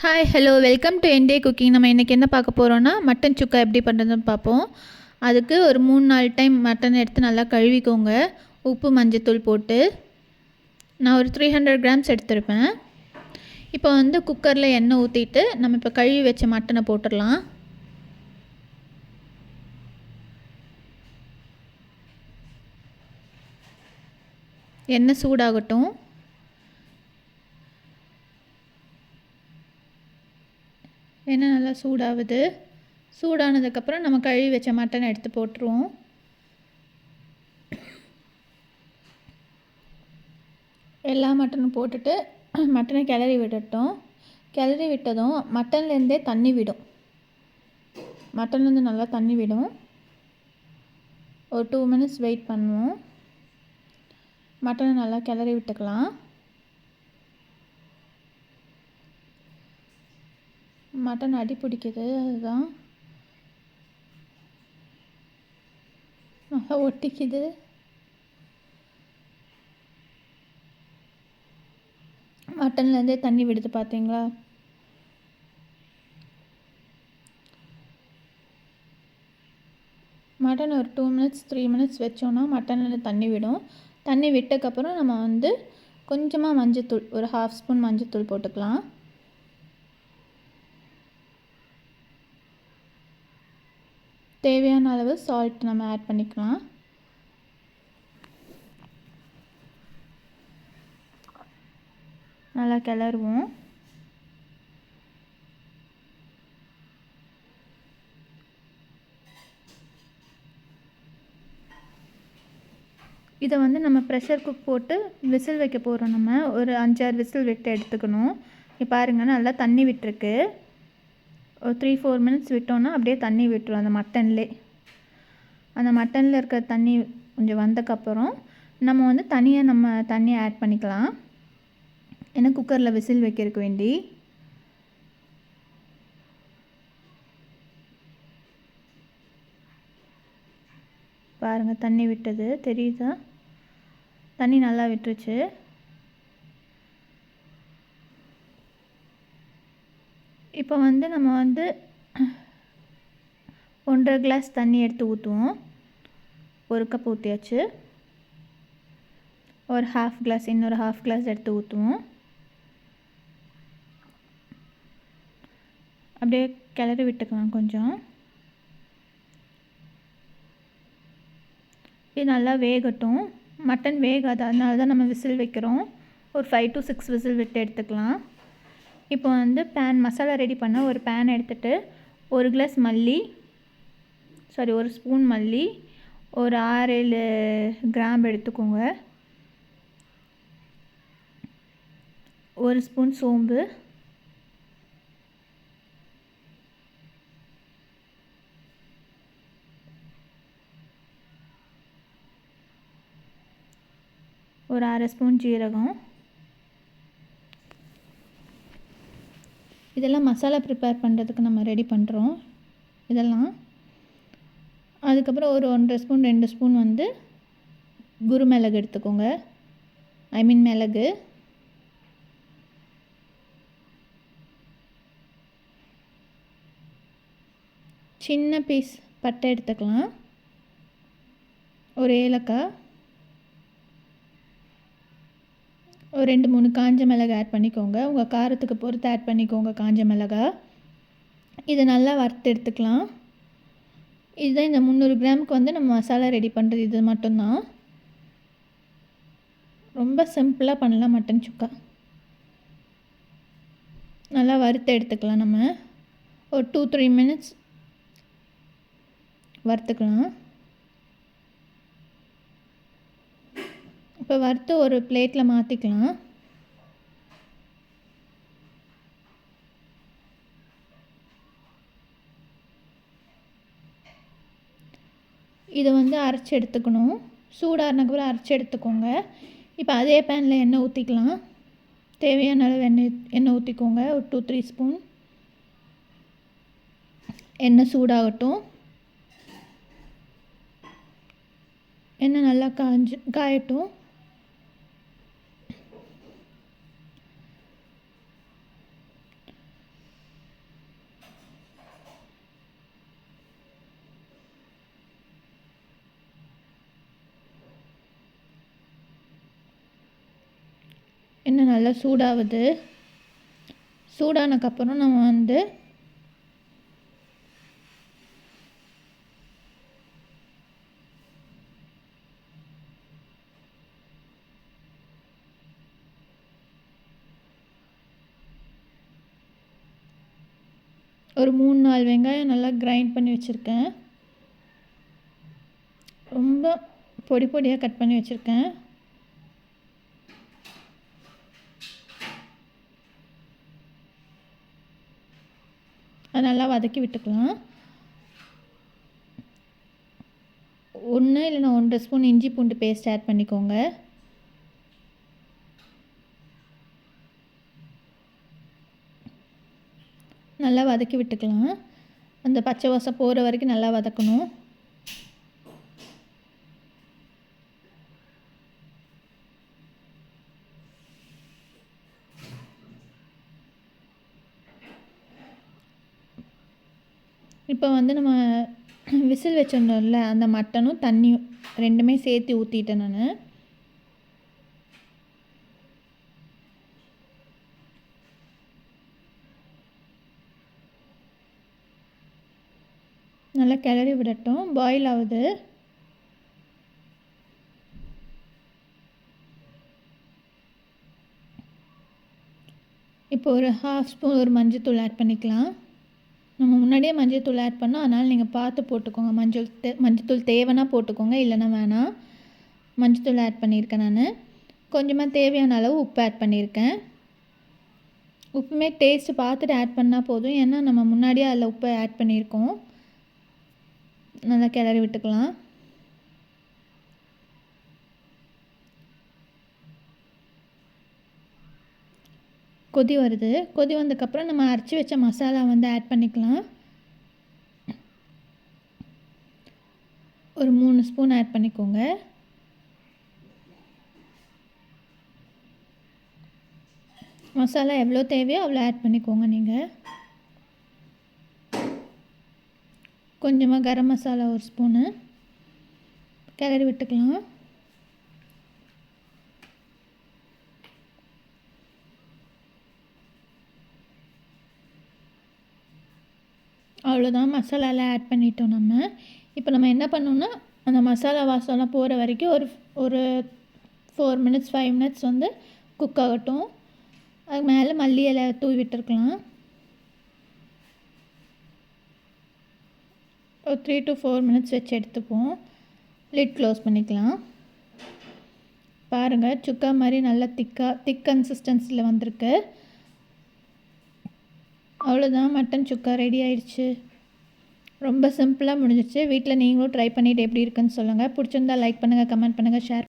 Hi hello welcome to Ente cooking. நம்ம இன்றைக்கி என்ன பார்க்க போகிறோன்னா மட்டன் சுக்கா எப்படி பண்ணுறதுன்னு பார்ப்போம். அதுக்கு ஒரு 3-4 டைம் மட்டன் எடுத்து நல்லா கழுவிக்கோங்க, உப்பு மஞ்சத்தூள் போட்டு. நான் ஒரு 300 கிராம்ஸ் எடுத்துருப்பேன். இப்போ வந்து குக்கரில் எண்ணெய் ஊற்றிட்டு நம்ம இப்போ கழுவி வச்ச மட்டனை போட்டுடலாம். எண்ணெய் சூடாகட்டும். எண்ணெய் நல்லா சூடாகுது. சூடானதுக்கப்புறம் நம்ம கழுவி வச்ச மட்டனை எடுத்து போட்டுருவோம். எல்லா மட்டனும் போட்டுட்டு மட்டனை கிளறி விடட்டும். கிளறி விட்டதும் மட்டன்லேருந்தே தண்ணி விடும். மட்டன்லேருந்து நல்லா தண்ணி விடும். ஒரு 2 மினிட்ஸ் வெயிட் பண்ணுவோம். மட்டனை நல்லா கிளறி விட்டுக்கலாம். மட்டன் அடி பிடிக்குது, அதுதான் நல்லா ஒட்டிக்குது. மட்டன்லேருந்தே தண்ணி விடுது பார்த்தீங்களா? மட்டன் ஒரு 2 மினிட்ஸ் 3 மினிட்ஸ் வச்சோன்னா மட்டன்லேருந்து தண்ணி விடும். தண்ணி விட்டதுக்கப்புறம் நம்ம வந்து கொஞ்சமாக மஞ்சத்தூள், ஒரு 1/2 ஸ்பூன் மஞ்சத்தூள் போட்டுக்கலாம். தேவையான அளவு சால்ட் நம்ம ஆட் பண்ணிக்கலாம். நல்லா கிளறுவோம். இதை வந்து நம்ம ப்ரெஷர் குக் போட்டு விசில் வைக்க போகிறோம். நம்ம ஒரு 5-6 விசில் விட்டு எடுத்துக்கணும். இப்போ பாருங்கள், நல்லா தண்ணி விட்டுருக்கு. ஒரு 3-4 மினிட்ஸ் விட்டோன்னா அப்படியே தண்ணி விட்டுரும் அந்த மட்டன்லே. அந்த மட்டனில் இருக்கிற தண்ணி கொஞ்சம் வந்தக்கப்புறம் நம்ம வந்து தனியாக தண்ணி ஆட் பண்ணிக்கலாம். ஏன்னா குக்கரில் விசில் வைக்கிறதுக்கு வேண்டி. பாருங்கள், தண்ணி விட்டது தெரியுதா? தண்ணி நல்லா விட்டுருச்சு. இப்போ வந்து நம்ம வந்து 1.5 கிளாஸ் தண்ணி எடுத்து ஊற்றுவோம். 1 கப் ஊற்றியாச்சு. ஒரு 1/2 கிளாஸ், இன்னொரு 1/2 கிளாஸ் எடுத்து ஊற்றுவோம். அப்படியே கிளறி விட்டுக்கலாம் கொஞ்சம். இது நல்லா வேகட்டும். மட்டன் வேகாது, அதனால தான் நம்ம விசில் வைக்கிறோம். ஒரு 5 to 6 விசில் விட்டு எடுத்துக்கலாம். இப்போ வந்து மசாலா ரெடி பண்ண ஒரு பேன் எடுத்துகிட்டு 1 கிளாஸ் மல்லி, ஒரு ஸ்பூன் மல்லி, ஒரு 6-7 கிராம்பு எடுத்துக்கோங்க. 1 ஸ்பூன் சோம்பு, ஒரு 1/2 ஸ்பூன் ஜீரகம். இதெல்லாம் மசாலா ப்ரிப்பேர் பண்ணுறதுக்கு நம்ம ரெடி பண்ணுறோம் இதெல்லாம். அதுக்கப்புறம் ஒரு 1.5 ஸ்பூன் 2 ஸ்பூன் வந்து குருமிளகு எடுத்துக்கோங்க. மிளகு. சின்ன பீஸ் பட்டை எடுத்துக்கலாம். ஒரு ஏலக்காய், ஒரு 2-3 காஞ்ச மிளகாய் ஆட் பண்ணிக்கோங்க. உங்கள் காரத்துக்கு பொறுத்து ஆட் பண்ணிக்கோங்க காஞ்ச மிளகாய். இதை நல்லா வறுத்து எடுத்துக்கலாம். இதுதான் இந்த 300 கிராமுக்கு வந்து நம்ம மசாலா ரெடி பண்ணுறது. இது மட்டும்தான். ரொம்ப சிம்பிளாக பண்ணலாம் மட்டன் சுக்கா. நல்லா வறுத்து எடுத்துக்கலாம். நம்ம ஒரு 2-3 மினிட்ஸ் வறுத்துக்கலாம். இப்போ வறுத்து ஒரு பிளேட்டில் மாற்றிக்கலாம். இதை வந்து அரைச்சி எடுத்துக்கணும். சூடானதுக்கப்புறம் அரைச்சி எடுத்துக்கோங்க. இப்போ அதே பேனில் எண்ணெய் ஊற்றிக்கலாம். தேவையான அளவு எண்ணெய் ஊற்றிக்கோங்க. ஒரு 2-3 ஸ்பூன். எண்ணெய் சூடாகட்டும். எண்ணெய் நல்லா காயட்டும். இன்னும் நல்லா சூடாகுது. சூடானதுக்கப்புறம் நம்ம வந்து ஒரு 3-4 வெங்காயம் நல்லா கிரைண்ட் பண்ணி வச்சுருக்கேன். ரொம்ப பொடி பொடியாக கட் பண்ணி வச்சுருக்கேன். அது நல்லா வதக்கி விட்டுக்கலாம். 1 இல்லைன்னா 1.5 ஸ்பூன் இஞ்சி பூண்டு பேஸ்ட் ஆட் பண்ணிக்கோங்க. நல்லா வதக்கி விட்டுக்கலாம். அந்த பச்சை வாசம் போகிற வரைக்கும் நல்லா வதக்கணும். இப்போ வந்து நம்ம விசில் வச்சுருந்தோம்ல, அந்த மட்டனும் தண்ணியும் 2மே சேர்த்து ஊற்றிட்டேன் நான். நல்லா கிளறி விடட்டும். பாயில் ஆகுது. இப்போ ஒரு 1/2 ஸ்பூன் ஒரு மஞ்சள்தூள் ஆட் பண்ணிக்கலாம். நம்ம முன்னாடியே மஞ்சள்தூள் ஆட் பண்ணோம், அதனால் நீங்கள் பார்த்து போட்டுக்கோங்க. மஞ்சள்தூள் தேவைன்னா போட்டுக்கோங்க, இல்லைன்னா வேணாம். மஞ்சள்தூள் ஆட் பண்ணியிருக்கேன் நான். கொஞ்சமாக தேவையான அளவு உப்பு ஆட் பண்ணியிருக்கேன். உப்புமே டேஸ்ட்டு பார்த்துட்டு ஆட் பண்ணால் போதும், ஏன்னா நம்ம முன்னாடியே அதில் உப்பை ஆட் பண்ணியிருக்கோம். நல்லா கிளறி விட்டுக்கலாம். கொதி வருது. கொதி வந்ததுக்கப்புறம் நம்ம அரைச்சி வச்ச மசாலா வந்து ஆட் பண்ணிக்கலாம். ஒரு 3 ஸ்பூன் ஆட் பண்ணிக்கோங்க. மசாலா எவ்வளோ தேவையோ அவ்வளோ ஆட் பண்ணிக்கோங்க நீங்கள். கொஞ்சமாக கரம் மசாலா ஒரு ஸ்பூனு கிளறி விட்டுக்கலாம். அவ்வளோதான், மசாலாலாம் ஆட் பண்ணிட்டோம் நம்ம. இப்போ நம்ம என்ன பண்ணோம்னா, அந்த மசாலா வாசம்லாம் போகிற வரைக்கும் ஒரு 4 மினிட்ஸ் 5 மினிட்ஸ் வந்து குக் ஆகட்டும். அதுக்கு மேலே மல்லி இலை தூவி விட்டுருக்கலாம். ஒரு 3 to 4 மினிட்ஸ் வச்சு எடுத்துப்போம். லிட் க்ளோஸ் பண்ணிக்கலாம். பாருங்கள், சுக்கா மாதிரி நல்லா திக் கன்சிஸ்டன்சியில் வந்திருக்கு. அவ்வளோதான், மட்டன் சுக்கா ரெடி ஆயிடுச்சு. ரொம்ப சிம்பிளாக முடிஞ்சிச்சு. வீட்டில் நீங்களும் ட்ரை பண்ணிவிட்டு எப்படி இருக்குன்னு சொல்லுங்கள். பிடிச்சிருந்தா லைக் பண்ணுங்கள், கமெண்ட் பண்ணுங்கள், ஷேர்